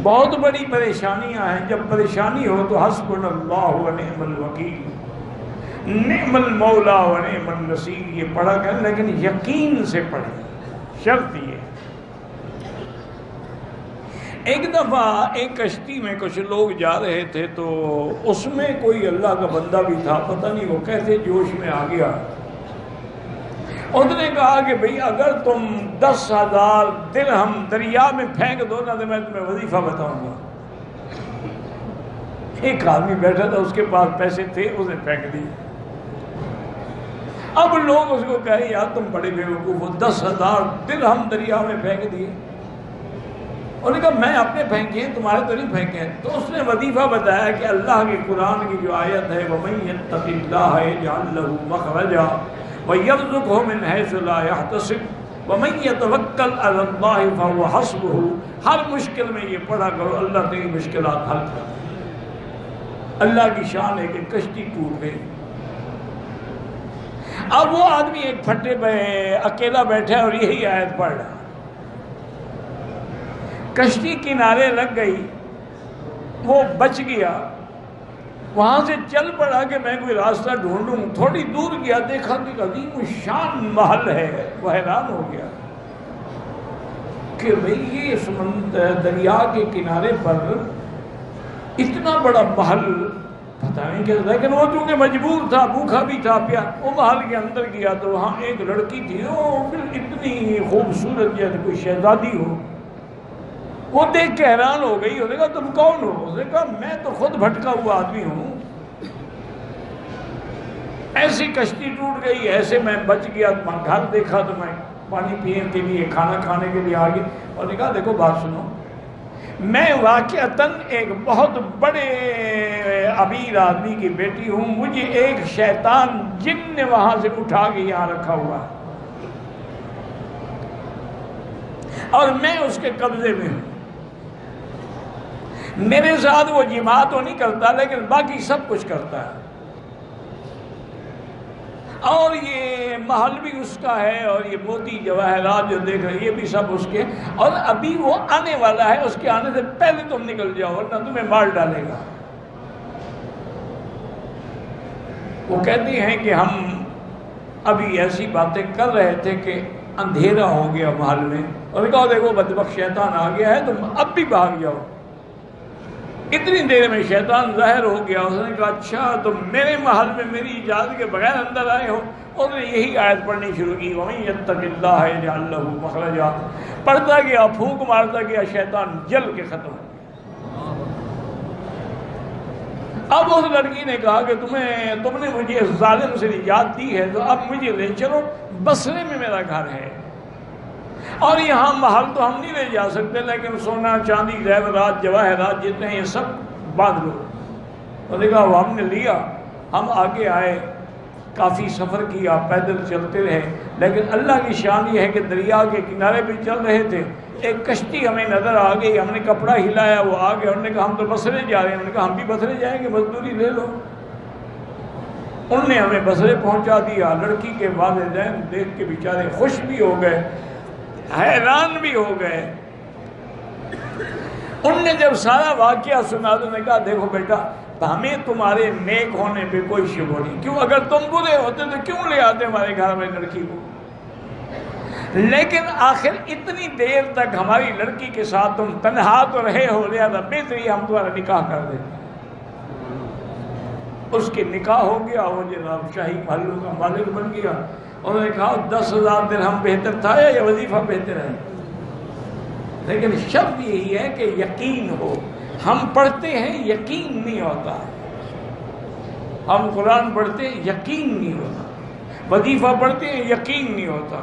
بہت بڑی پریشانیاں ہیں. جب پریشانی ہو تو حسبنا اللہ و نعم الوکیل، نعم المولا و نعم النصیر یہ پڑھا کریں، لیکن یقین سے پڑھیں. شرط یہ. ایک دفعہ ایک کشتی میں کچھ لوگ جا رہے تھے تو اس میں کوئی اللہ کا بندہ بھی تھا، پتہ نہیں وہ کیسے جوش میں آ گیا. اس نے کہا کہ بھئی اگر تم 10,000 درہم دریا میں پھینک دو نا تو میں تمہیں وظیفہ بتاؤں گا. ایک آدمی بیٹھا تھا، اس کے پاس پیسے تھے، اس نے پھینک دیے. اب لوگ اس کو کہے یار تم بڑے بیوقوف ہو، 10,000 درہم دریا میں پھینک دیے. انہوں نے کہا میں اپنے پھینکے ہیں، تمہارے تو نہیں پھینکے ہیں. تو اس نے وظیفہ بتایا کہ اللہ کے قرآن کی جو آیت ہے وَمَن يَتَّقِ اللَّهَ يَجْعَل لَّهُ مَخْرَجًا وَيَرْزُقْهُ مِنْ حَيْثُ لَا يَحْتَسِبُ وَمَن يَتَوَكَّلْ عَلَى اللَّهِ فَهُوَ حَسْبُهُ. ہر مشکل میں یہ پڑھا کرو، اللہ تیری مشکلات حل کر دے. اللہ کی شان ہے کہ کشتی ٹوٹ گئی. اب وہ آدمی ایک پھٹے پہ اکیلا بیٹھا ہے اور یہی آیت پڑھ رہا. کشتی کنارے لگ گئی، وہ بچ گیا. وہاں سے چل پڑا کہ میں کوئی راستہ ڈھونڈوں. تھوڑی دور گیا، دیکھا کہ عظیم الشان محل ہے. وہ حیران ہو گیا کہ بھئی یہ سمندر دریا کے کنارے پر اتنا بڑا محل پتہ نہیں کیا. لیکن وہ چونکہ مجبور تھا، بھوکا بھی تھا، وہ محل کے اندر گیا تو وہاں ایک لڑکی تھی، وہ اتنی خوبصورت جیسے کوئی شہزادی ہو. وہ دیکھ کے حیران ہو گئی. انہوں نے کہا تم کون ہو؟ اس نے کہا میں تو خود بھٹکا ہوا آدمی ہوں. ایسی کشتی ٹوٹ گئی، ایسے میں بچ گیا. گھر دیکھا تو میں پانی پینے کے لیے، کھانا کھانے کے لیے آ گیا. اور نے کہا دیکھو بات سنو، میں واقعتاً ایک بہت بڑے امیر آدمی کی بیٹی ہوں. مجھے ایک شیطان جن نے وہاں سے اٹھا کے یہاں رکھا ہوا ہے اور میں اس کے قبضے میں ہوں. میرے ساتھ وہ جماع تو نہیں کرتا لیکن باقی سب کچھ کرتا ہے. اور یہ محل بھی اس کا ہے اور یہ موتی جواہرات جو دیکھ رہے یہ بھی سب اس کے. اور ابھی وہ آنے والا ہے، اس کے آنے سے پہلے تم نکل جاؤ ورنہ تمہیں مار ڈالے گا. وہ کہتی ہیں کہ ہم ابھی ایسی باتیں کر رہے تھے کہ اندھیرا ہو گیا محل میں. اور کہا دیکھو بدبخت شیطان آ گیا ہے، تم اب بھی بھاگ جاؤ. اتنی دیر میں شیطان ظاہر ہو گیا. اس نے کہا اچھا تم میرے محل میں میری اجازت کے بغیر اندر آئے ہو. اس نے یہی آیت پڑھنی شروع کی وَمَن يَتَّقِ اللَّهَ يَجْعَل لَّهُ مَخْرَجًا. پڑھتا گیا، پھونک مارتا گیا، شیطان جل کے ختم. اب اس لڑکی نے کہا کہ تم نے مجھے اس ظالم سے نجات دی ہے تو اب مجھے لے چلو، بصرے میں میرا گھر ہے اور یہاں محل تو ہم نہیں لے جا سکتے لیکن سونا چاندی زیورات جواہرات جتنے ہیں یہ سب باندھ لو. اور دیکھا وہ ہم نے لیا. ہم آگے آئے، کافی سفر کیا، پیدل چلتے رہے. لیکن اللہ کی شان یہ ہے کہ دریا کے کنارے پہ چل رہے تھے، ایک کشتی ہمیں نظر آ گئی. ہم نے کپڑا ہلایا، وہ آ گئے. انہوں نے کہا ہم تو بصرے جا رہے ہیں. انہوں نے کہا ہم بھی بصرے جائیں گے، مزدوری لے لو. انہوں نے ہمیں بصرے پہنچا دیا. لڑکی کے والدین دیکھ کے بیچارے خوش بھی ہو گئے، حیران بھی ہو گئے. ان نے جب سارا واقعہ سنا تو نے کہا دیکھو بیٹا ہمیں تمہارے نیک ہونے پہ کوئی شبہ نہیں. کیوں اگر تم برے ہوتے تو کیوں لے آتے ہمارے گھر میں لڑکی کو؟ لیکن آخر اتنی دیر تک ہماری لڑکی کے ساتھ تم تنہا تو رہے ہو، لہذا بہتری ہم تمہارا نکاح کر دیتے. اس کے نکاح ہو گیا، وہ جناب شاہی محلوں کا مالک بن گیا. انہوں نے کہا 10,000 درہم بہتر تھا یا وظیفہ بہتر ہے؟ لیکن شرط یہی ہے کہ یقین ہو. ہم پڑھتے ہیں یقین نہیں ہوتا، ہم قرآن پڑھتے ہیں یقین نہیں ہوتا، وظیفہ پڑھتے ہیں یقین نہیں ہوتا.